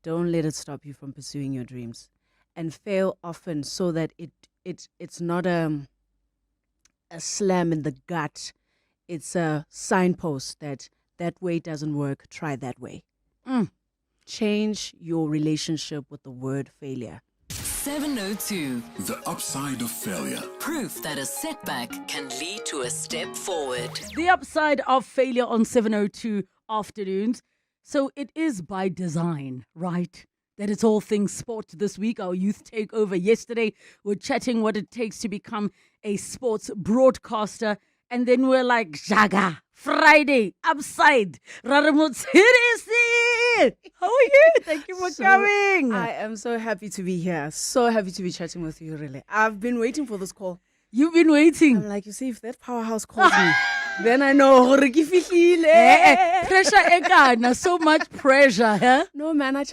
don't let it stop you from pursuing your dreams. And fail often so that it's not a slam in the gut. It's a signpost that way doesn't work. Try that way. Change your relationship with the word failure. 702. The upside of failure. Proof that a setback can lead to a step forward. The upside of failure on 702 afternoons. So it is by design, right? That it's all things sport this week. Our youth takeover yesterday. We're chatting what it takes to become a sports broadcaster. And then we're like, Jaga, Friday, upside. Motshidisi. How are you? Thank you for coming. I am so happy to be here. So happy to be chatting with you, really. I've been waiting for this call. You've been waiting. I'm like, you see, if that powerhouse calls me, then I know. Pressure ekana, so much pressure, huh? No, man, I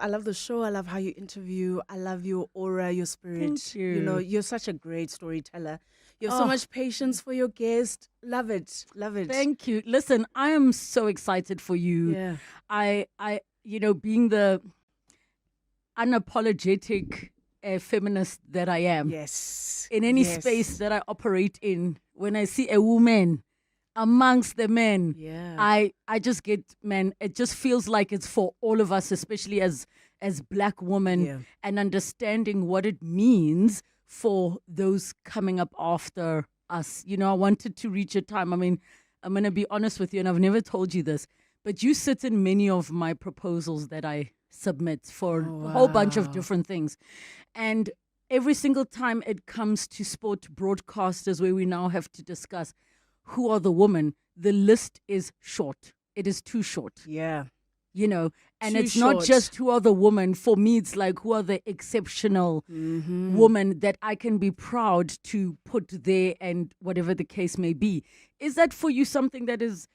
love the show. I love how you interview. I love your aura, your spirit. Thank you. You know, you're such a great storyteller. You have so much patience for your guest. Love it. Love it. Thank you. Listen, I am so excited for you. Yeah. I being the unapologetic feminist that I am. Yes. In any space that I operate in, when I see a woman amongst the men, I just get, man, it just feels like it's for all of us, especially as Black women, and understanding what it means for those coming up after us. You know, I wanted to reach a time. I mean, I'm going to be honest with you, and I've never told you this, but you sit in many of my proposals that I submit for a whole bunch of different things. And every single time it comes to sport broadcasters where we now have to discuss who are the women, the list is short. It is too short. Yeah. You know, and Too it's short. not just who are the women. For me, it's like who are the exceptional women that I can be proud to put there, and whatever the case may be. Is that for you something that is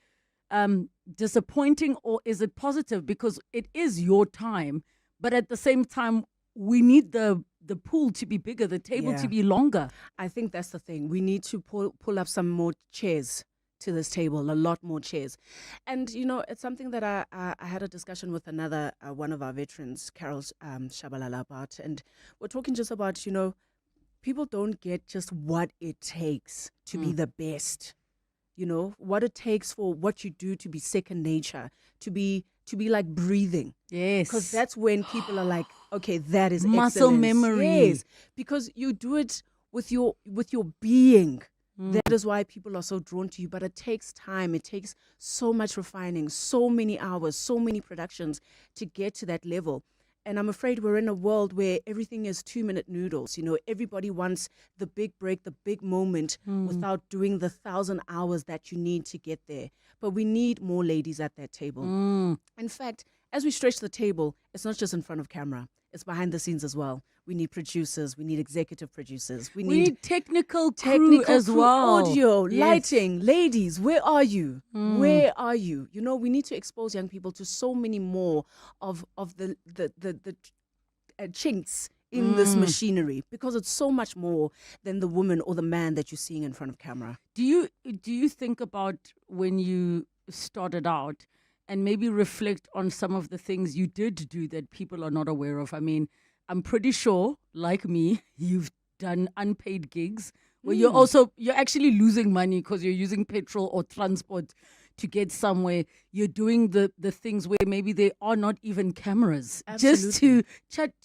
disappointing, or is it positive? Because it is your time, but at the same time, we need the pool to be bigger, the table to be longer. I think that's the thing. We need to pull up some more chairs to this table, a lot more chairs. And, you know, it's something that I had a discussion with another one of our veterans, Carol Shabalala, about, and we're talking just about, you know, people don't get just what it takes to be the best. You know, what it takes for what you do to be second nature, to be like breathing. Yes. Because that's when people are like, okay, that is muscle excellence. memory. Yes. Because you do it with your being. That is why people are so drawn to you. But it takes time. It takes so much refining, so many hours, so many productions to get to that level. And I'm afraid we're in a world where everything is 2-minute noodles. You know, everybody wants the big break, the big moment without doing the 1,000 hours that you need to get there. But we need more ladies at that table. In fact, as we stretch the table, it's not just in front of camera. It's behind the scenes as well. We need producers. We need executive producers. We need technical crew as well. Audio, lighting. Ladies, where are you? Where are you? You know, we need to expose young people to so many more of the chinks in this machinery, because it's so much more than the woman or the man that you're seeing in front of camera. Do you think about when you started out, and maybe reflect on some of the things you did do that people are not aware of? I mean, I'm pretty sure, like me, you've done unpaid gigs where you're actually losing money because you're using petrol or transport to get somewhere. You're doing the things where maybe there are not even cameras. Absolutely. Just to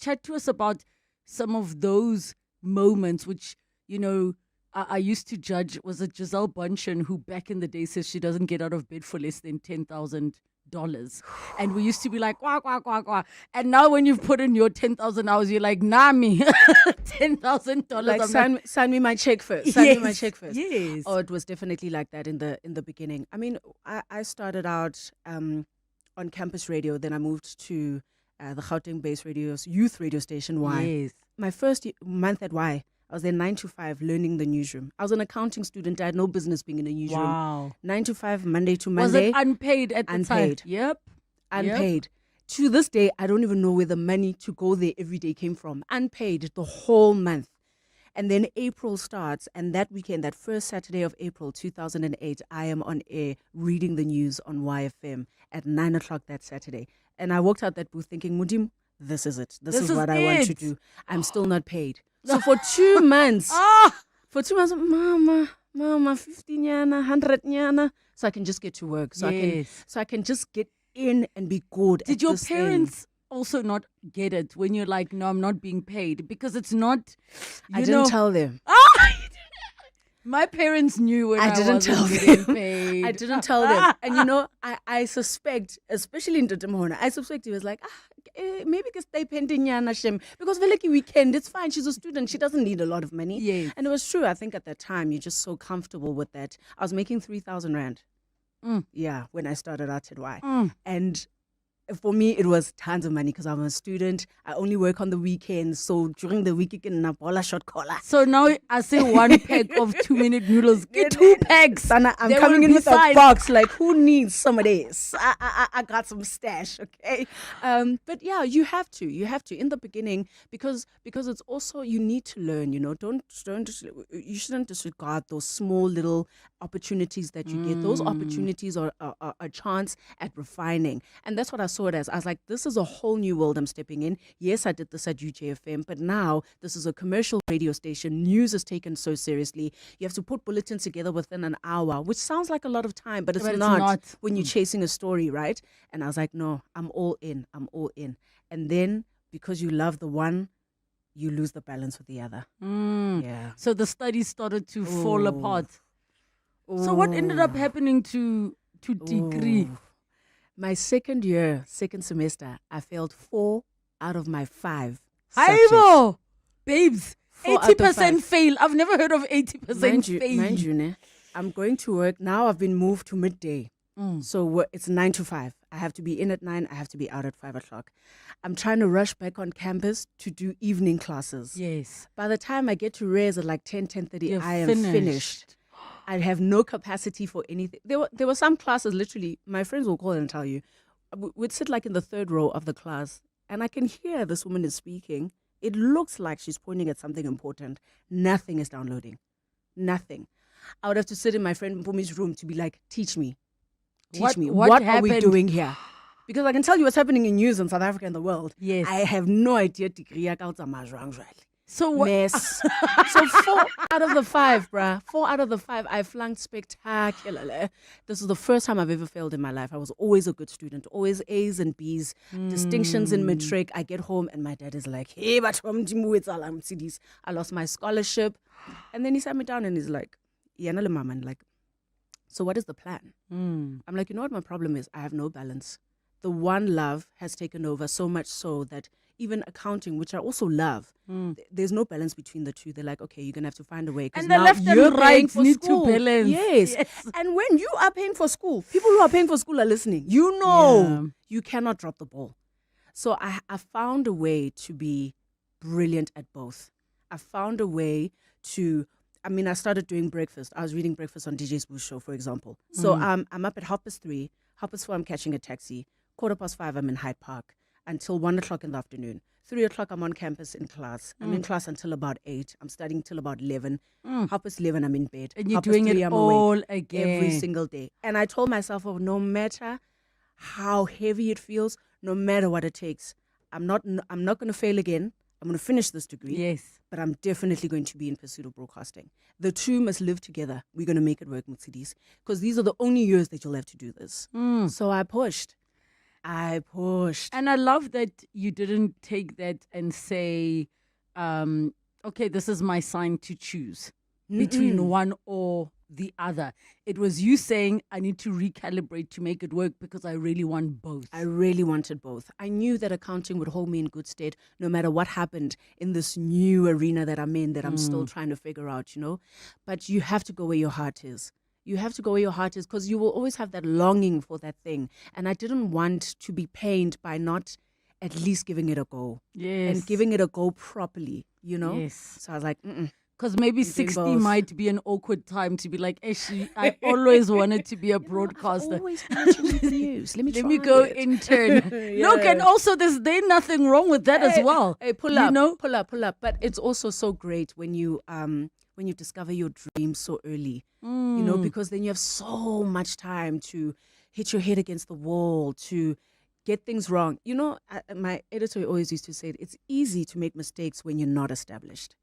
chat to us about some of those moments, which, you know, I used to judge. Was it Giselle Bundchen who back in the day says she doesn't get out of bed for less than $10,000? And we used to be like, quah, quah, quah, quah. And now when you've put in your 10,000 hours, you're like, nah, me, $10,000. Like, sign me my check first. Sign me my check first. Yes. Oh, it was definitely like that in the beginning. I mean, I started out on campus radio. Then I moved to the Gauteng-based youth radio station, Y. Yes. My first month at Y, I was there 9 to 5 learning the newsroom. I was an accounting student. I had no business being in a newsroom. Wow. 9 to 5, Monday to Was Monday. it unpaid at the time? Unpaid. Yep. Unpaid. To this day, I don't even know where the money to go there every day came from. Unpaid the whole month. And then April starts, and that weekend, that first Saturday of April 2008, I am on air reading the news on YFM at 9 o'clock that Saturday. And I walked out that booth thinking, Mudim, this is it. This is what I want to do. I'm still not paid. So for 2 months, Mama, 50 nyana, 100 nyana, so I can just get to work. So I can just get in and be good. Did your parents also not get it when you're like, no, I'm not being paid? Because it's not, I didn't tell them. My parents knew when I didn't tell getting them. paid. I didn't tell them. And I suspect, especially in Motshidisi Mohono, I suspect he was like, maybe because they pending Shem. Because like weekend, it's fine. She's a student. She doesn't need a lot of money. Yes. And it was true. I think at that time, you're just so comfortable with that. I was making 3,000 Rand. Yeah, when I started out at Y. And for me, it was tons of money because I'm a student. I only work on the weekends. So during the week, you can have a short collar. So now I say 1 pack of 2-minute noodles. Get 2 packs. Sana, I'm coming in with a box. Like, who needs some of this? I got some stash, okay? But yeah, you have to. In the beginning, because it's also, you need to learn, you shouldn't disregard those small little opportunities that you get. Those opportunities are a chance at refining. And that's what I saw it as. I was like, this is a whole new world I'm stepping in. Yes, I did this at UJFM, but now this is a commercial radio station. News is taken so seriously. You have to put bulletins together within an hour, which sounds like a lot of time, but it's not when you're chasing a story, right? And I was like, no, I'm all in. And then because you love the one, you lose the balance with the other. Yeah. So the studies started to fall apart. So what ended up happening to degree? My second semester, I failed 4 out of my 5 Aibo! Babes, 4 out of 80% 5. fail. I've never heard of 80% fail. Mind you, I'm going to work. Now I've been moved to midday. So it's 9 to 5. I have to be in at 9. I have to be out at 5 o'clock. I'm trying to rush back on campus to do evening classes. Yes. By the time I get to res at like 10:30, I am finished. finished. I have no capacity for anything. There were some classes, literally, my friends will call and tell you, we'd sit like in the third row of the class, and I can hear this woman is speaking. It looks like she's pointing at something important. Nothing is downloading. Nothing. I would have to sit in my friend Mpumi's room to be like, teach me. What are we doing here? Because I can tell you what's happening in news in South Africa and the world. Yes. I have no idea. So what? Mess. So 4 out of the 5, bruh. 4 out of the 5, I flunked spectacularly. This is the first time I've ever failed in my life. I was always a good student, always A's and B's, distinctions in matric. I get home and my dad is like, hey, but I lost my scholarship. And then he sat me down and he's like, so what is the plan? I'm like, you know what my problem is? I have no balance. The one love has taken over so much so that even accounting, which I also love, there's no balance between the two. They're like, okay, you're going to have to find a way. And the left and right need to balance. Yes. And when you are paying for school, people who are paying for school are listening. You cannot drop the ball. So I found a way to be brilliant at both. I found a way to... I started doing breakfast. I was reading breakfast on DJ's Boost Show, for example. So I'm up at 3:30. 4:30, I'm catching a taxi. 5:15, I'm in Hyde Park until 1 o'clock in the afternoon. 3 o'clock, I'm on campus in class. I'm in class until about 8. I'm studying till about 11. 11:30, I'm in bed. And you're doing it all again. Every single day. And I told myself, no matter how heavy it feels, no matter what it takes, I'm not going to fail again. I'm going to finish this degree. Yes. But I'm definitely going to be in pursuit of broadcasting. The two must live together. We're going to make it work, Motshidisi, because these are the only years that you'll have to do this. So I pushed. And I love that you didn't take that and say, okay, this is my sign to choose between one or the other. It was you saying, I need to recalibrate to make it work because I really want both. I really wanted both. I knew that accounting would hold me in good stead no matter what happened in this new arena that I'm in, that I'm still trying to figure out, But you have to go where your heart is. You have to go where your heart is, because you will always have that longing for that thing. And I didn't want to be pained by not at least giving it a go. Yes. And giving it a go properly, Yes. So I was like, Because maybe 60 might be an awkward time to be like, actually, I always wanted to be a broadcaster. I always wanted to do news. Let me go it. intern. Look, and also there's nothing wrong with that as well. Hey, pull up. But it's also so great when you discover your dreams so early, because then you have so much time to hit your head against the wall, to get things wrong. You know, my editor always used to say it's easy to make mistakes when you're not established.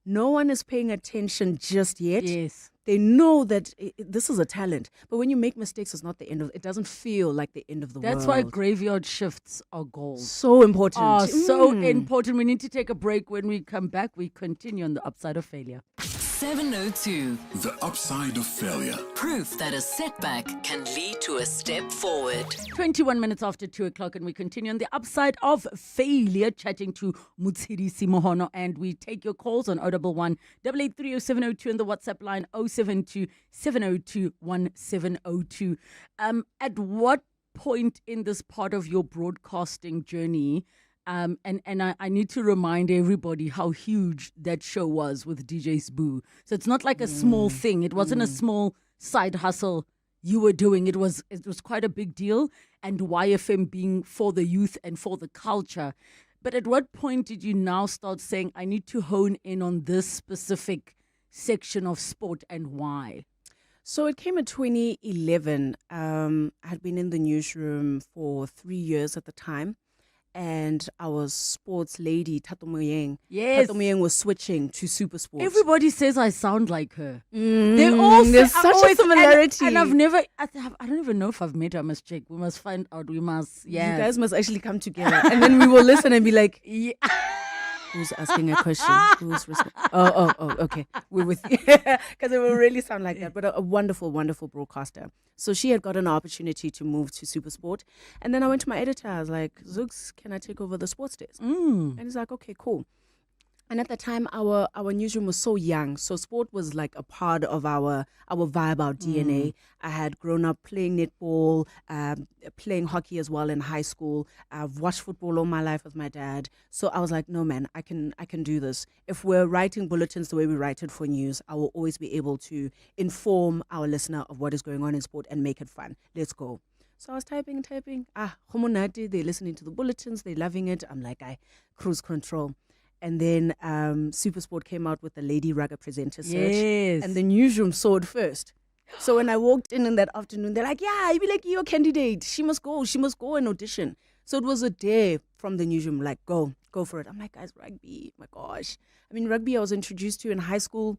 No one is paying attention just yet. Yes. They know that this is a talent. But when you make mistakes, it's not the end of it. Doesn't feel like the end of the world. That's why graveyard shifts are gold. So important. Oh, so important. We need to take a break. When we come back, we continue on the upside of failure. 702. The upside of failure. Proof that a setback can lead to a step forward. 21 minutes after 2 o'clock, and we continue on the upside of failure, chatting to Motshidisi Mohono. And we take your calls on 011 883 0702 and the WhatsApp line 072 702 1702. At what point in this part of your broadcasting journey, and I need to remind everybody how huge that show was with DJ Sboo. So it's not like a small thing. It wasn't a small side hustle you were doing. It was quite a big deal. And YFM being for the youth and for the culture. But at what point did you now start saying, I need to hone in on this specific section of sport, and why? So it came in 2011. I had been in the newsroom for 3 years at the time. And our sports lady, Tato Moyeng, Yes. Tato Moyeng was switching to Super Sports. Everybody says I sound like her. They all There's say, such a similarity. And I've never, I don't even know if I've met her. I must check. We must find out. We must, You yeah. guys must actually come together. And then we will listen and be like, Yeah. who's asking a question? Who's okay. We're with you. Because it will really sound like that. But a wonderful, wonderful broadcaster. So she had got an opportunity to move to Supersport. And then I went to my editor. I was like, Zooks, can I take over the sports desk? And he's like, okay, cool. And at the time, our newsroom was so young. So sport was like a part of our vibe, our DNA. I had grown up playing netball, playing hockey as well in high school. I've watched football all my life with my dad. So I was like, no, man, I can do this. If we're writing bulletins the way we write it for news, I will always be able to inform our listener of what is going on in sport and make it fun. Let's go. So I was typing. Homonati, they're listening to the bulletins. They're loving it. I'm like, I cruise control. And then Supersport came out with the Lady Rugger Presenter search. Yes. And the newsroom saw it first. So when I walked in that afternoon, they're like, yeah, you'd be like, you're a candidate. She must go and audition. So it was a day from the newsroom, like, go for it. I'm like, guys, rugby, my gosh. I mean, rugby I was introduced to in high school.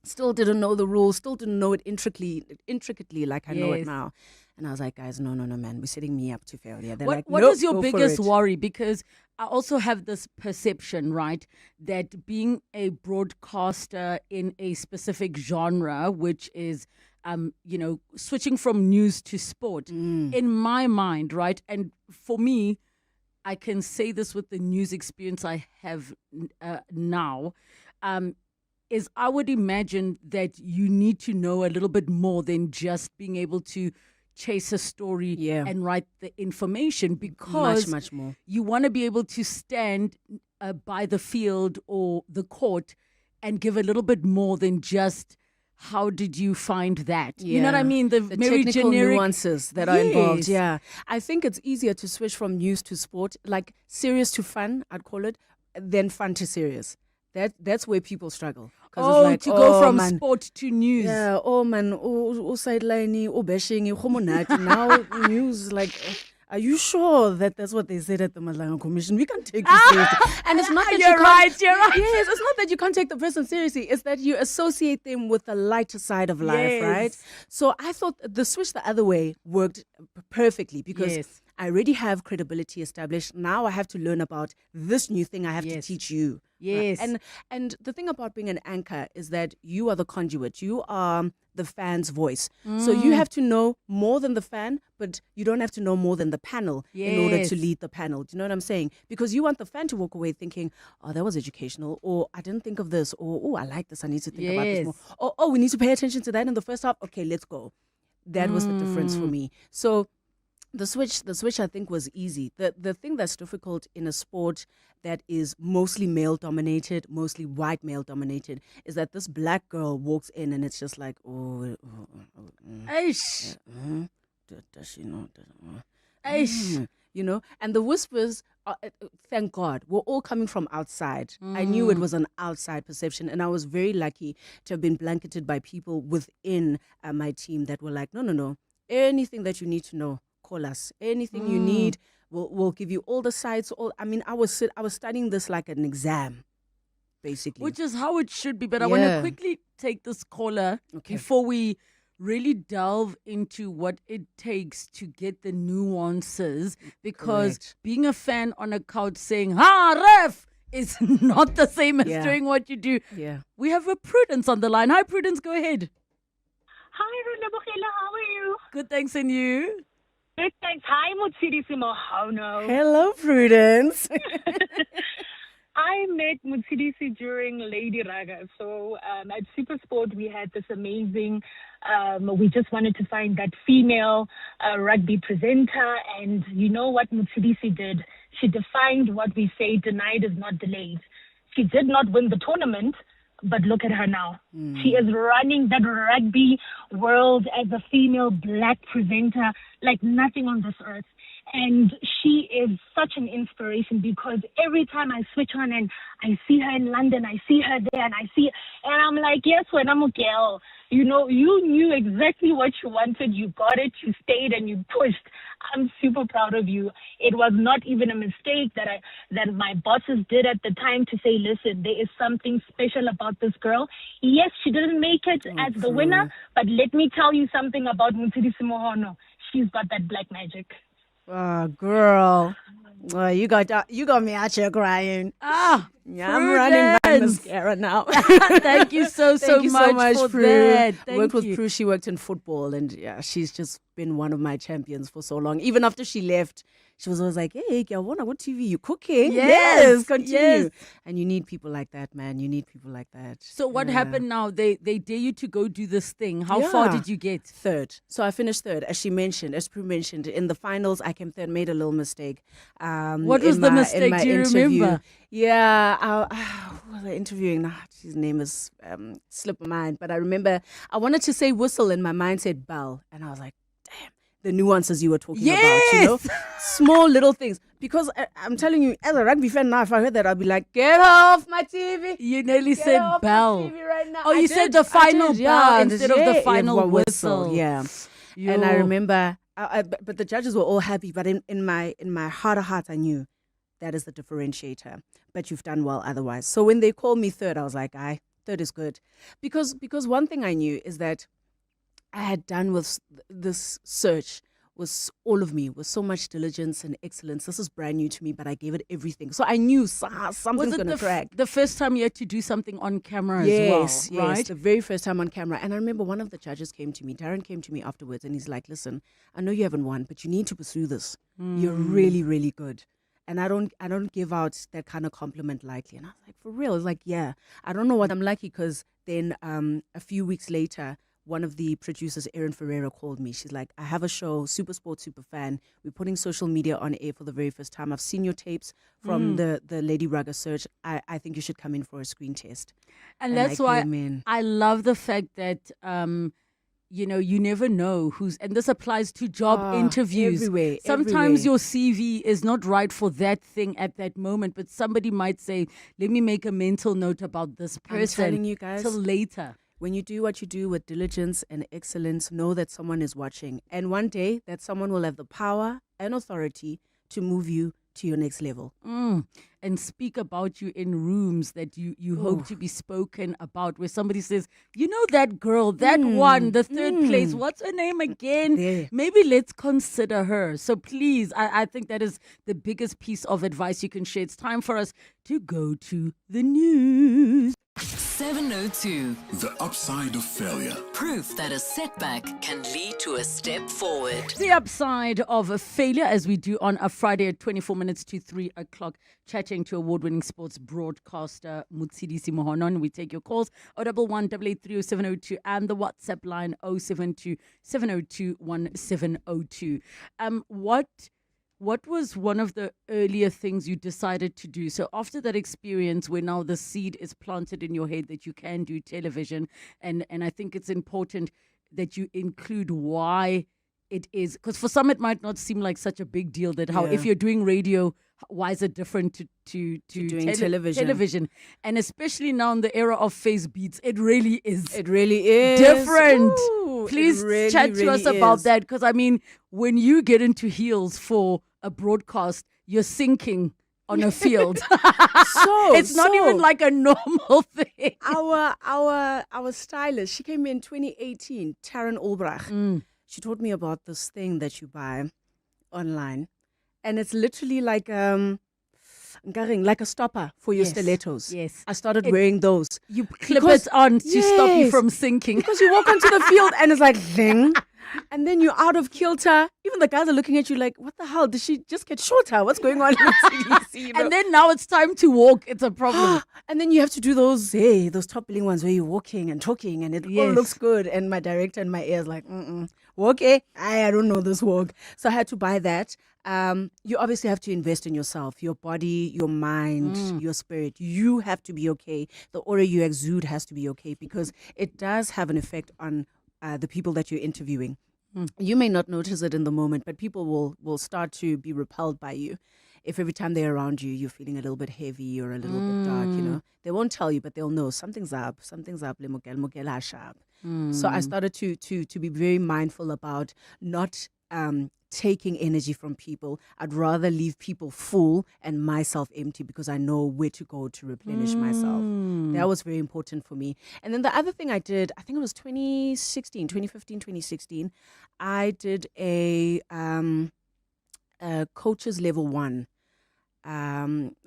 Still didn't know the rules, still didn't know it intricately like I know it now. And I was like, guys, no, man, we're setting me up to failure. They're like, what nope, is your go for biggest it. worry? Because I also have this perception, right, that being a broadcaster in a specific genre, which is, switching from news to sport, in my mind, right, and for me, I can say this with the news experience I have now, is I would imagine that you need to know a little bit more than just being able to chase a story and write the information, because much more. You want to be able to stand by the field or the court and give a little bit more than just how did you find that? You know what I mean? The very technical generic nuances that are involved. Yeah, I think it's easier to switch from news to sport, like serious to fun, I'd call it, than fun to serious. That's where people struggle. Oh, it's like, to go from man, sport to news. Yeah, man, sideline, bashing, now news, like, are you sure that that's what they said at the Madlanga Commission? We can't take you seriously. And it's not that You're right. Yes, it's not that you can't take the person seriously. It's that you associate them with the lighter side of life, right? So I thought the switch the other way worked perfectly, because I already have credibility established. Now I have to learn about this new thing I have to teach you. Yes. And the thing about being an anchor is that you are the conduit. You are the fan's voice. So you have to know more than the fan, but you don't have to know more than the panel in order to lead the panel. Do you know what I'm saying? Because you want the fan to walk away thinking, oh, that was educational, or I didn't think of this, or oh, I like this, I need to think about this more. Or oh, we need to pay attention to that in the first half. Okay, let's go. That was the difference for me. So the switch I think was easy. The thing that's difficult in a sport that is mostly male dominated, mostly white male dominated, is that this black girl walks in and it's just like, does she know? And the whispers, thank God, were all coming from outside. I knew it was an outside perception, and I was very lucky to have been blanketed by people within my team that were like, no, anything that you need to know, call us. Anything you need, We'll give you all the sites. I mean, I was studying this like an exam, basically. Which is how it should be. But I want to quickly take this caller before we really delve into what it takes to get the nuances. Because being a fan on a couch saying, ref, is not the same as doing what you do. Yeah. We have a Prudence on the line. Hi, Prudence. Go ahead. Hi, Relebogile. How are you? Good, thanks. And you? Good, thanks. Hi, Motshidisi Mohono. Hello, Prudence. I met Motshidisi during Lady Raga. So at Supersport, we had this amazing, we just wanted to find that female rugby presenter. And you know what Motshidisi did? She defined what we say, denied is not delayed. She did not win the tournament, but look at her now. She is running that rugby world as a female black presenter like nothing on this earth. And she is such an inspiration because every time I switch on and I see her in London, I see her there and I'm like, yes, when I'm a girl, you know, you knew exactly what you wanted. You got it. You stayed and you pushed. I'm super proud of you. It was not even a mistake that my bosses did at the time to say, listen, there is something special about this girl. Yes, she didn't make it as the winner, but let me tell you something about Motshidisi Mohono. She's got that black magic. Oh, girl. Well, you got me out here crying. Yeah, I'm running my mascara now. Thank you so much for Prue. that. Worked with Prue. She worked in football, and she's just been one of my champions for so long. Even after she left, she was always like, "Hey, I want to go TV. You cooking? Yes, continue." Yes. And you need people like that, man. You need people like that. So what happened now? They dare you to go do this thing. How far did you get? Third. So I finished third, as Prue mentioned. In the finals, I came third. Made a little mistake. What was the mistake? Do you remember? Yeah, who was I interviewing? His name is slipped my mind. But I remember I wanted to say whistle, and my mind said bell, and I was like, damn. The nuances you were talking about, you know, small little things. Because I'm telling you, as a rugby fan now, if I heard that, I'd be like, get off my TV. You nearly said bell. TV right now. Oh, you said the final bell instead of the final whistle. Yeah. And I remember, but the judges were all happy. But in my heart of hearts, I knew that is the differentiator. But you've done well otherwise. So when they called me third, I was like, third is good. Because one thing I knew is that I had done with this search was all of me, with so much diligence and excellence. This is brand new to me, but I gave it everything. So I knew something's going to crack. The first time you had to do something on camera as well, right? Yes, the very first time on camera. And I remember one of the judges came to me, Darren came to me afterwards, and he's like, listen, I know you haven't won, but you need to pursue this. You're really, really good. And I don't give out that kind of compliment lightly. And I was like, for real? It's like, yeah. I don't know what I'm lucky, because then a few weeks later, one of the producers, Erin Ferreira, called me. She's like, I have a show, Supersport Superfan. We're putting social media on air for the very first time. I've seen your tapes from the Lady Raga search. I think you should come in for a screen test. And that's why I love the fact that, you know, you never know and this applies to job interviews. Everywhere. Sometimes your CV is not right for that thing at that moment, but somebody might say, let me make a mental note about this person. I'm telling you guys, till later. When you do what you do with diligence and excellence, know that someone is watching. And one day that someone will have the power and authority to move you to your next level. And speak about you in rooms that you hope to be spoken about, where somebody says, you know that girl, that one, the third place, what's her name again? Yeah. Maybe let's consider her. So please, I think that is the biggest piece of advice you can share. It's time for us to go to the news. 702. The upside of failure. Proof that a setback can lead to a step forward. The upside of a failure, as we do on a Friday at 24 minutes to 3 o'clock, chatting to award-winning sports broadcaster Motshidisi Mohono. And we take your calls 011-883-0702 and the WhatsApp line 072-702-1702. What was one of the earlier things you decided to do? So after that experience where now the seed is planted in your head that you can do television, and I think it's important that you include why it is, because for some it might not seem like such a big deal that if you're doing radio, why is it different to doing television. television? And especially now in the era of face beats, it really is. It really is different. Ooh, Please it really, chat to us really about is. that, because I mean, when you get into heels for a broadcast, you're sinking on a field. So it's not even like a normal thing. Our stylist, she came in 2018, Taryn Olbrach. She taught me about this thing that you buy online, and it's literally like like a stopper for your stilettos. Yes. I started wearing those. You clip it on to stop you from sinking. Because you walk onto the field and it's like ding, and then you're out of kilter. Even the guys are looking at you like, what the hell? Did she just get shorter? What's going on with CDC? You know? And then now it's time to walk. It's a problem. And then you have to do those top billing ones where you're walking and talking and it all Yes. looks good. And my director in my ear is like, walk, eh? I don't know this walk. So I had to buy that. You obviously have to invest in yourself, your body, your mind, your spirit. You have to be okay. The aura you exude has to be okay, because it does have an effect on the people that you're interviewing. You may not notice it in the moment, but people will start to be repelled by you. If every time they're around you, you're feeling a little bit heavy or a little bit dark, you know, they won't tell you, but they'll know something's up. Mokela sharp. So I started to be very mindful about not taking energy from people. I'd rather leave people full and myself empty, because I know where to go to replenish myself. That was very important for me. And then the other thing I did, I think it was 2015, 2016, I did a coaches level 1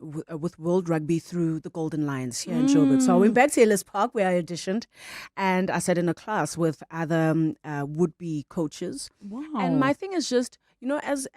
with World Rugby through the Golden Lions here in Joburg. So I went back to Ellis Park, where I auditioned, and I sat in a class with other would-be coaches. Wow. And my thing is just, you know, as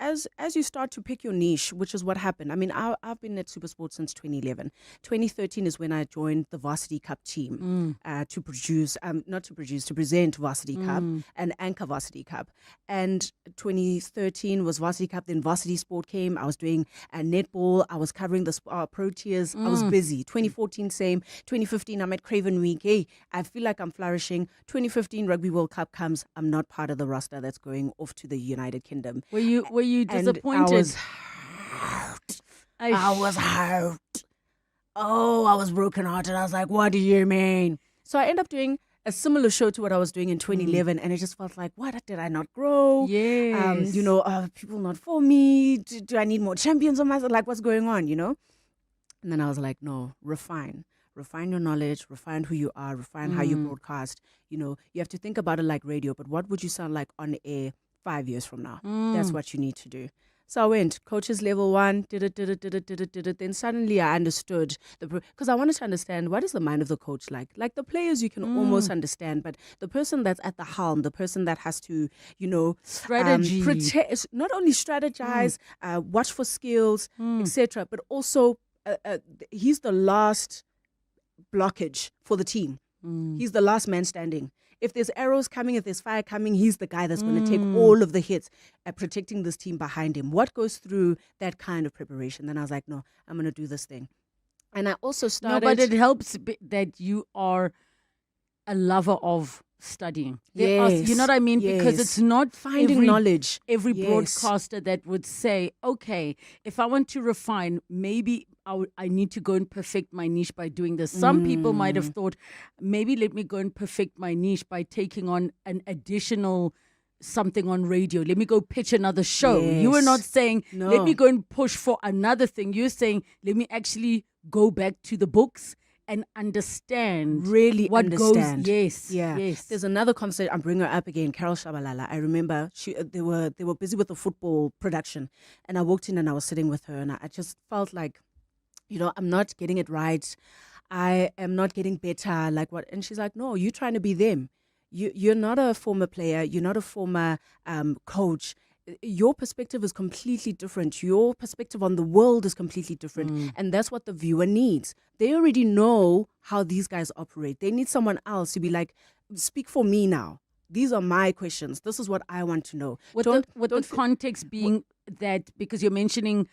you start to pick your niche, which is what happened. I mean, I've been at Supersport since 2011. 2013 is when I joined the Varsity Cup team to present Varsity Cup and anchor Varsity Cup. And 2013 was Varsity Cup, then Varsity Sport came. I was doing netball. I was covering the Proteas. I was busy. 2014, same. 2015, I'm at Craven Week. Hey, I feel like I'm flourishing. 2015 Rugby World Cup comes. I'm not part of the roster that's going off to the United Kingdom. Were you disappointed? I was hurt. Oh, I was brokenhearted. I was like, what do you mean? So I ended up doing a similar show to what I was doing in 2011, and it just felt like, what, did I not grow? Yes. You know, people not for me. Do I need more champions on myself? Like, what's going on, you know? And then I was like, no, refine your knowledge, refine who you are, refine how you broadcast. You know, you have to think about it like radio, but what would you sound like on air 5 years from now? That's what you need to do. So I went, coaches level 1, did it. Then suddenly I understood, because I wanted to understand, what is the mind of the coach like? Like the players you can almost understand, but the person that's at the helm, the person that has to, you know, Strategy. Not only strategize, watch for skills, etc., but also he's the last blockage for the team. He's the last man standing. If there's arrows coming, if there's fire coming, he's the guy that's going to take all of the hits at protecting this team behind him. What goes through that kind of preparation? Then I was like, no, I'm going to do this thing. And I also started... No, but it helps that you are a lover of studying. Yes. You know what I mean? Yes. Because it's not finding knowledge. Every Yes. broadcaster that would say, okay, if I want to refine, maybe I need to go and perfect my niche by doing this. Some people might have thought, maybe let me go and perfect my niche by taking on an additional something on radio. Let me go pitch another show. Yes. You were not saying, No. let me go and push for another thing. You're saying, let me actually go back to the books and understand Really what understand. goes. Yes, Yeah. yes. There's another conversation. I'm bringing her up again, Carol Shabalala. I remember they were busy with the football production, and I walked in and I was sitting with her, and I just felt like, you know, I'm not getting it right. I am not getting better. Like what? And she's like, no, you're trying to be them. You're not a former player. You're not a former coach. Your perspective is completely different. Your perspective on the world is completely different. And that's what the viewer needs. They already know how these guys operate. They need someone else to be like, speak for me now. These are my questions. This is what I want to know. With the context being that, because you're mentioning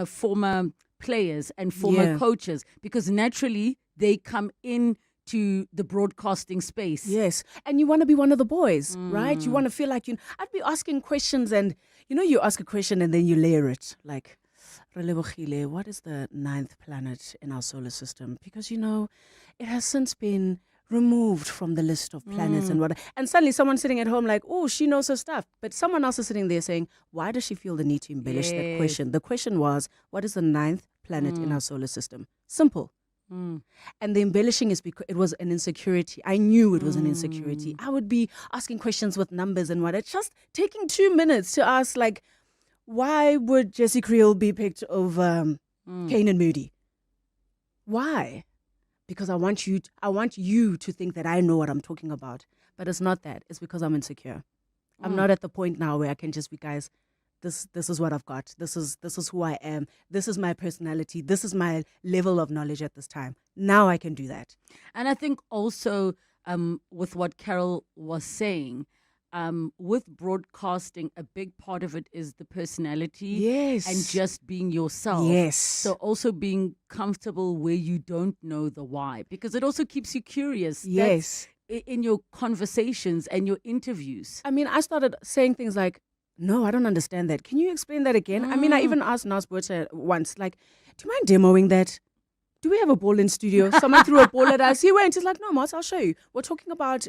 former players and former coaches, because naturally they come in to the broadcasting space. Yes. And you want to be one of the boys, right? You want to feel like I'd be asking questions, and, you know, you ask a question and then you layer it. Like, Relebogile, what is the 9th planet in our solar system? Because, it has since been removed from the list of planets and what. And suddenly someone's sitting at home like, oh, she knows her stuff. But someone else is sitting there saying, why does she feel the need to embellish that question? The question was, what is the 9th planet in our solar system? Simple. And the embellishing is because it was an insecurity. I knew it was an insecurity. I would be asking questions with numbers and what. It's just taking 2 minutes to ask, like, why would Jesse Creel be picked over Kane and Moody? Why? Because I want you to think that I know what I'm talking about. But it's not that. It's because I'm insecure. I'm not at the point now where I can just be, guys, this is what I've got. This is who I am. This is my personality. This is my level of knowledge at this time. Now I can do that. And I think also with what Carol was saying, with broadcasting, a big part of it is the personality. Yes. And just being yourself. Yes. So also being comfortable where you don't know the why, because it also keeps you curious. Yes. In your conversations and your interviews. I mean, I started saying things like, no, I don't understand that. Can you explain that again? I mean, I even asked Nas Botja once, like, do you mind demoing that? Do we have a ball in studio? Someone threw a ball at us. He went. He's like, no, Moss, I'll show you. We're talking about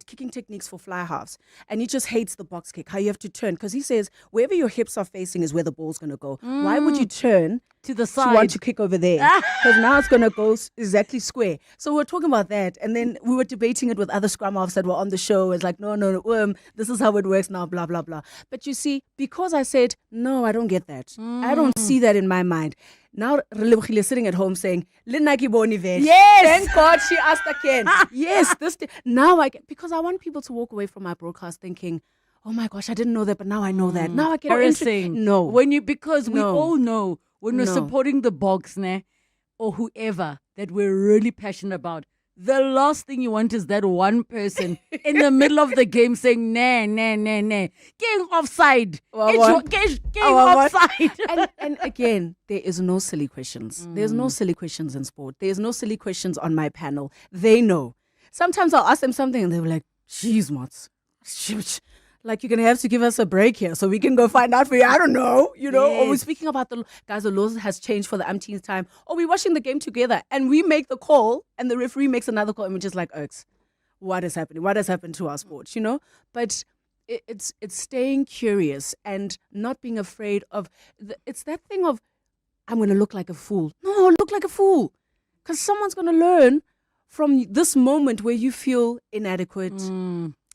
kicking techniques for fly halves. And he just hates the box kick, how you have to turn. Because he says, wherever your hips are facing is where the ball's going to go. Why would you turn to the to side? want to kick over there? Because now it's going to go exactly square. So we're talking about that. And then we were debating it with other scrum halves that were on the show. It's like, no, this is how it works now, blah, blah, blah. But you see, because I said, no, I don't get that. I don't see that in my mind. Now, Relebogile is sitting at home saying, yes! Thank God she asked again. Yes, now because I want people to walk away from my broadcast thinking, oh my gosh, I didn't know that, but now I know that. Now I can Embarrassing. No. Because we all know when we're supporting the box, or whoever that we're really passionate about, the last thing you want is that one person in the middle of the game saying, nah. Getting offside. Getting offside. And again, there is no silly questions. There's no silly questions in sport. There's no silly questions on my panel. They know. Sometimes I'll ask them something and they're like, geez, Mats. Like, you're going to have to give us a break here so we can go find out for you. I don't know, Yes. Or we're speaking about the laws has changed for the umpteenth time. Or we're watching the game together and we make the call and the referee makes another call and we're just like, Erks, what is happening? What has happened to our sport, But it's staying curious and not being afraid of, it's that thing of, I'm going to look like a fool. No, look like a fool. Because someone's going to learn from this moment where you feel inadequate,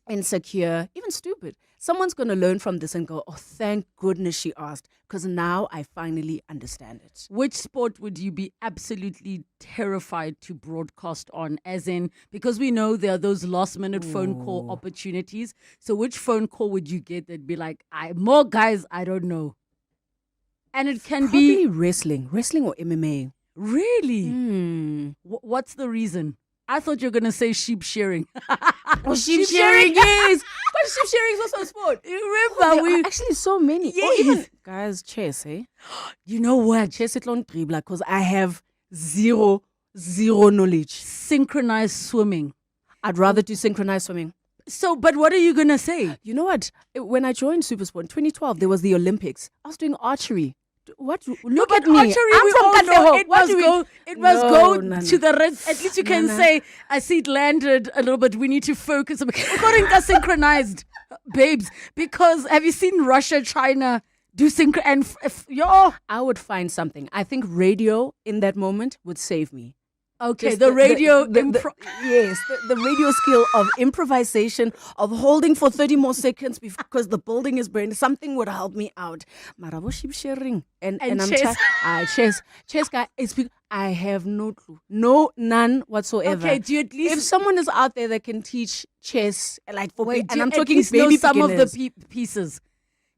insecure, even stupid. Someone's going to learn from this and go, oh, thank goodness she asked, because now I finally understand it. Which sport would you be absolutely terrified to broadcast on? As in, because we know there are those last minute phone call opportunities. So which phone call would you get that'd be like, more guys, I don't know. And it can Probably be wrestling or MMA. Really? What's the reason? I thought you were going to say sheep shearing. Oh, sheep shearing, yes. But sheep shearing is also a sport. You remember? There are actually so many. Yes. Or even, guys, chess, eh? You know what? Chess it on dribbler because I have zero knowledge. Synchronized swimming. I'd rather do synchronized swimming. So, but what are you going to say? You know what? When I joined Supersport in 2012, there was the Olympics. I was doing archery. What? Look at me. Archery, I'm we from all know Katlego. it What must do we- go. It must No, go no, to no. the red. At least you can No. say, "I see it landed a little bit. We need to focus." According to synchronized, babes. Because have you seen Russia, China do synchro? And I would find something. I think radio in that moment would save me. okay, Just the radio. Yes, the radio skill of improvisation, of holding for 30 more seconds because the building is burning. Something would help me out. Marabo sheep sharing and I'm chess. chess guy. I have no clue, none whatsoever. Okay, do you at least If someone is out there that can teach chess, like for wait? and I'm at talking least know baby some of beginners. the pieces.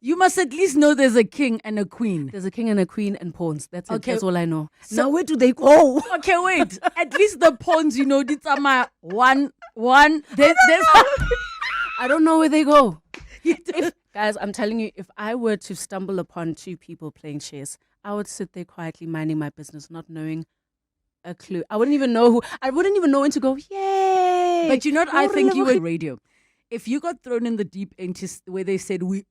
You must at least know there's a king and a queen. There's a king and a queen and pawns. That's it. Okay. That's all I know. So- Now where do they go? Okay, wait. At least the pawns, these are my one. There's I don't know where they go. Guys, I'm telling you, if I were to stumble upon two people playing chess, I would sit there quietly minding my business, not knowing a clue. I wouldn't even know when to go, yay. But you know what I think you would radio. if you got thrown in the deep end where they said we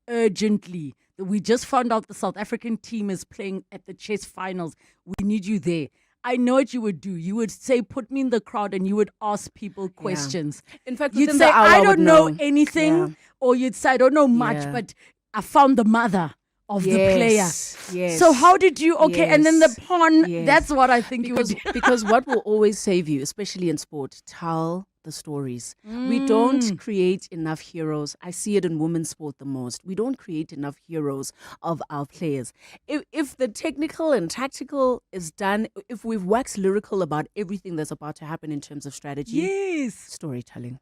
just found out the South African team is playing at the chess finals, we need you there. I know what you would do. You would say, put me in the crowd, and you would ask people questions. In fact, you'd within say, the hour, I would don't know know. anything. Yeah. Or you'd say, I don't know much, but I found the mother of the player. Yes. So how did you, and then the pawn, that's what I think you would do. Because what will always save you, especially in sport, tell the stories. We don't create enough heroes. I see it in women's sport the most. We don't create enough heroes of our players. If the technical and tactical is done, if we've waxed lyrical about everything that's about to happen in terms of strategy, storytelling.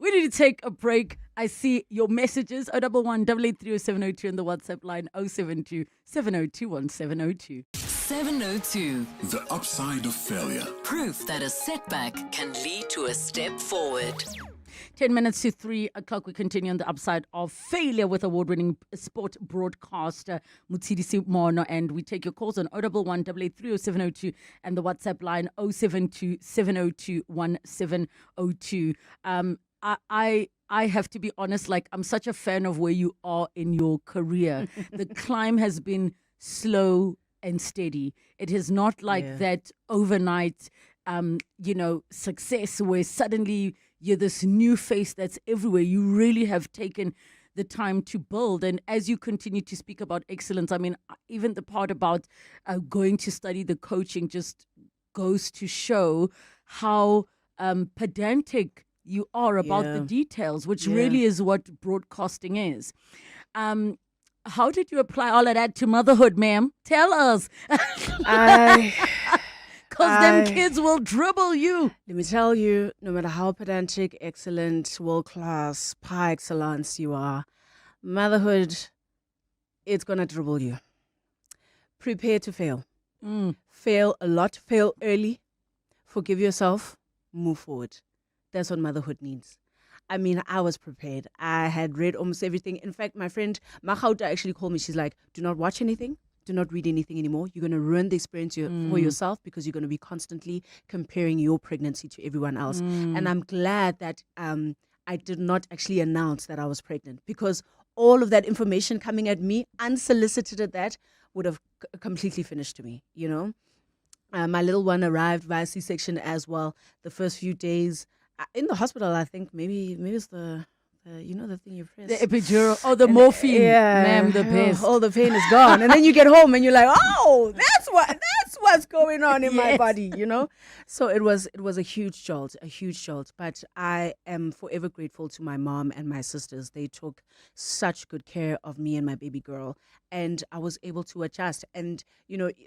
We need to take a break. I see your messages, 011 883 0702 and the WhatsApp line 072 702 1702. 702. The upside of failure. Proof that a setback can lead to a step forward. 10 minutes to 3 o'clock. We continue on the upside of failure with award-winning sport broadcaster Motshidisi Mohono, and we take your calls on 011 883 0702 and the WhatsApp line 072 702 1702. I have to be honest, like, I'm such a fan of where you are in your career. The climb has been slow and steady. It is not like that overnight, success where suddenly you're this new face that's everywhere. You really have taken the time to build. And as you continue to speak about excellence, I mean, even the part about going to study the coaching just goes to show how pedantic you are about the details, which really is what broadcasting is. How did you apply all of that to motherhood, ma'am? Tell us. Because them kids will dribble you. Let me tell you, no matter how pedantic, excellent, world-class, par excellence you are, motherhood, it's going to dribble you. Prepare to fail. Fail a lot, fail early, forgive yourself, move forward. That's what motherhood needs. I mean, I was prepared. I had read almost everything. In fact, my friend Mahauta actually called me. She's like, do not watch anything. Do not read anything anymore. You're going to ruin the experience for yourself because you're going to be constantly comparing your pregnancy to everyone else. And I'm glad that I did not actually announce that I was pregnant, because all of that information coming at me, unsolicited at that, would have completely finished me, you know. My little one arrived via C-section as well. The first few days in the hospital, I think maybe it's the the thing you press. The epidural. Oh, the morphine. Ma'am, the best. All the pain is gone. And then you get home and you're like, oh, that's what's going on in my body, you know? So it was a huge jolt. But I am forever grateful to my mom and my sisters. They took such good care of me and my baby girl. And I was able to adjust. And,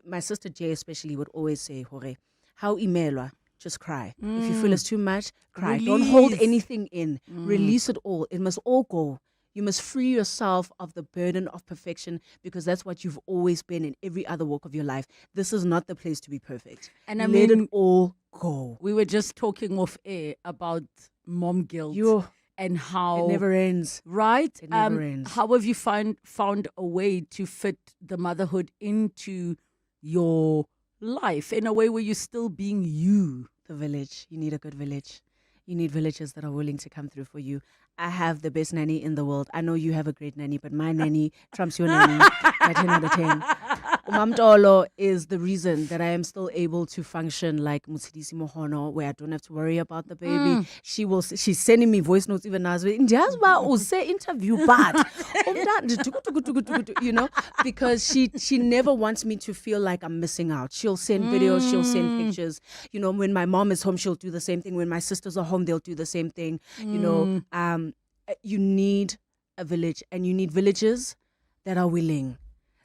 my sister Jay especially would always say, Hore, how imelwa? Just cry. If you feel it's too much, cry. Release. Don't hold anything in. Release it all. It must all go. You must free yourself of the burden of perfection, because that's what you've always been in every other walk of your life. This is not the place to be perfect. And let it all go. We were just talking off air about mom guilt and how it never ends. Right? It never ends. How have you found a way to fit the motherhood into your life in a way where you're still being you? The village. You need a good village. You need villagers that are willing to come through for you. I have the best nanny in the world. I know you have a great nanny, but my nanny trumps your nanny by 10 out of 10. Umamtolo is the reason that I am still able to function like Motshidisi Mohono, where I don't have to worry about the baby. She's sending me voice notes even now. Just say interview, but because she never wants me to feel like I'm missing out. She'll send videos, she'll send pictures. When my mom is home, she'll do the same thing. When my sisters are home, they'll do the same thing. You need a village, and you need villagers that are willing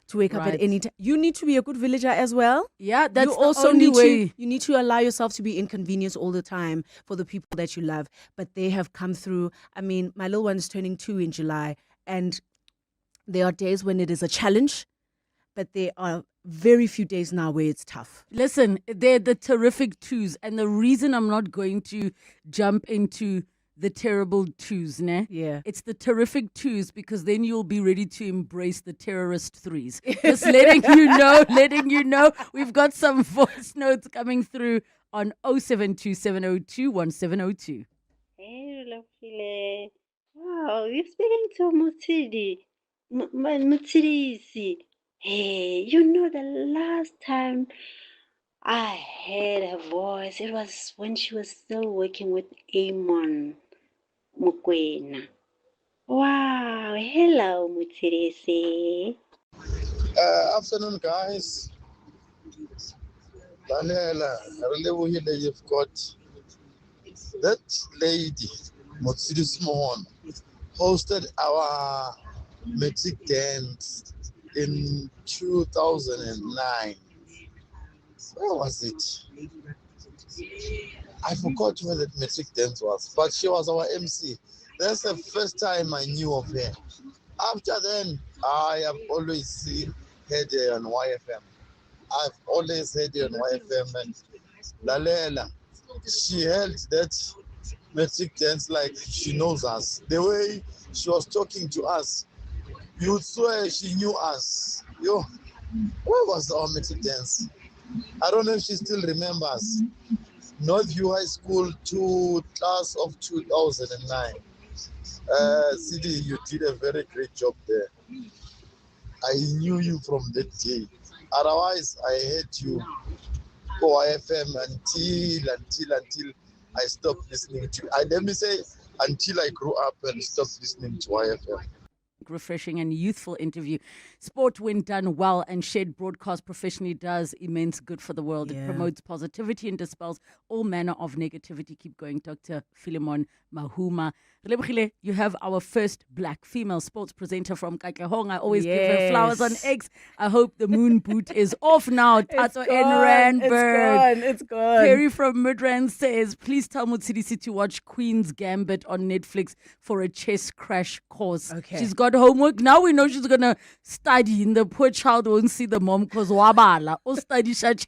to wake up at any time. You need to be a good villager as well. Yeah, that's you also the only need way. You need to allow yourself to be inconvenienced all the time for the people that you love. But they have come through. I mean, my little one is turning 2 in July, and there are days when it is a challenge, but there are very few days now where it's tough. Listen, they're the terrific twos, and the reason I'm not going to jump into the terrible twos, ne? Yeah. It's the terrific twos, because then you'll be ready to embrace the terrorist threes. Just letting you know. We've got some voice notes coming through on 072 702 1702. Hey, Relebogile. Wow, you're speaking to Motshidisi. Hey, you know the last time I heard her voice, it was when she was still working with Amon Mukwena. Wow, hello Motshidisi. Afternoon, guys. Daniela, Relebogile, you've got that lady, Motshidisi Mohono, hosted our metric dance in 2009. Where was it? I forgot where that metric dance was, but she was our MC. That's the first time I knew of her. After then, I have always heard her on YFM. I've always heard her on YFM, and Lalela, she held that metric dance like she knows us. The way she was talking to us, you'd swear she knew us. Yo, where was our metric dance? I don't know if she still remembers. Northview High School to class of 2009. CD, you did a very great job there. I knew you from that day. Otherwise, I heard you for IFM until I stopped listening to. Let me say until I grew up and stopped listening to IFM. Refreshing and youthful interview. Sport, when done well and shared broadcast professionally, does immense good for the world. Yeah. It promotes positivity and dispels all manner of negativity. Keep going, Dr. Philemon Mahuma. Relebogile, you have our first black female sports presenter from Katlehong. I always give her flowers on eggs. I hope the moon boot is off now. Tato in Randburg. It's gone. Perry from Midrand says, please tell Motshidisi to watch Queen's Gambit on Netflix for a chess crash course. Okay. She's got homework. Now we know she's going to study, and the poor child won't see the mom because wabala or study chess.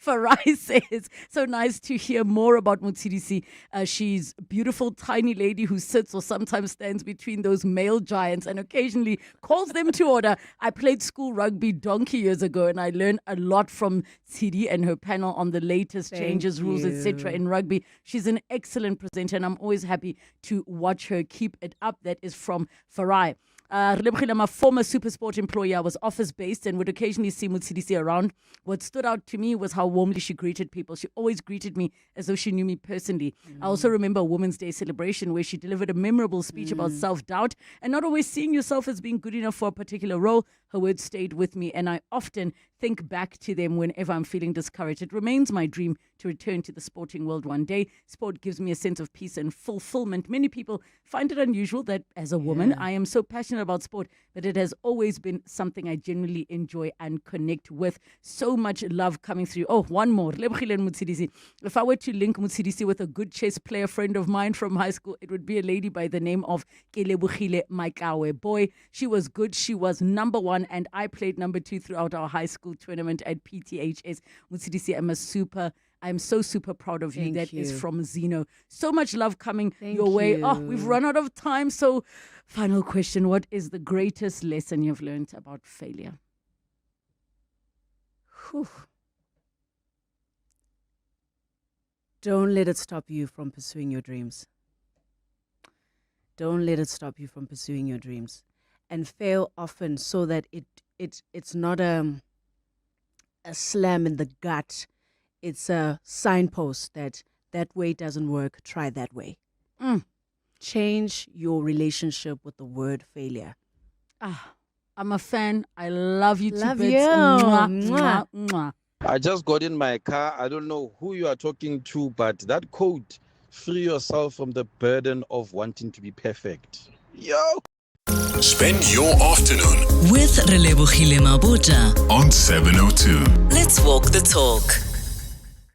Farai says, so nice to hear more about Motshidisi. She's a beautiful, tiny lady who sits or sometimes stands between those male giants and occasionally calls them to order. I played school rugby donkey years ago, and I learned a lot from Tsidi and her panel on the latest changes, rules, etc. in rugby. She's an excellent presenter, and I'm always happy to watch her. Keep it up. That is from Farai. Relebogile, my former SuperSport employee, I was office-based and would occasionally see Motshidisi around. What stood out to me was how warmly she greeted people. She always greeted me as though she knew me personally. I also remember a Women's Day celebration where she delivered a memorable speech about self-doubt and not always seeing yourself as being good enough for a particular role. Her words stayed with me, and I often think back to them whenever I'm feeling discouraged. It remains my dream to return to the sporting world one day. Sport gives me a sense of peace and fulfillment. Many people find it unusual that as a woman, I am so passionate about sport, but it has always been something I genuinely enjoy and connect with. So much love coming through. Oh, one more. Relebogile and Motshidisi. If I were to link Motshidisi with a good chess player friend of mine from high school, it would be a lady by the name of Relebogile Mabotja. Boy, she was good. She was number one, and I played number two throughout our high school tournament at PTHS. Motshidisi, I'm so super proud of you. Thank That you. is from Zeno. So much love coming Thank your way. you. Oh, we've run out of time. So, final question. What is the greatest lesson you've learned about failure? Whew. Don't let it stop you from pursuing your dreams. Don't let it stop you from pursuing your dreams. And fail often so that it's not a slam in the gut. It's a signpost that way doesn't work. Try that way. Change your relationship with the word failure. I'm a fan. I love you to Love bits. you. Mwah, Mwah. mwah, mwah. I just got in my car. I don't know who you are talking to, but that quote, free yourself from the burden of wanting to be perfect. Yo! Spend your afternoon With Relebogile Mabotja. on 702. Let's walk the talk.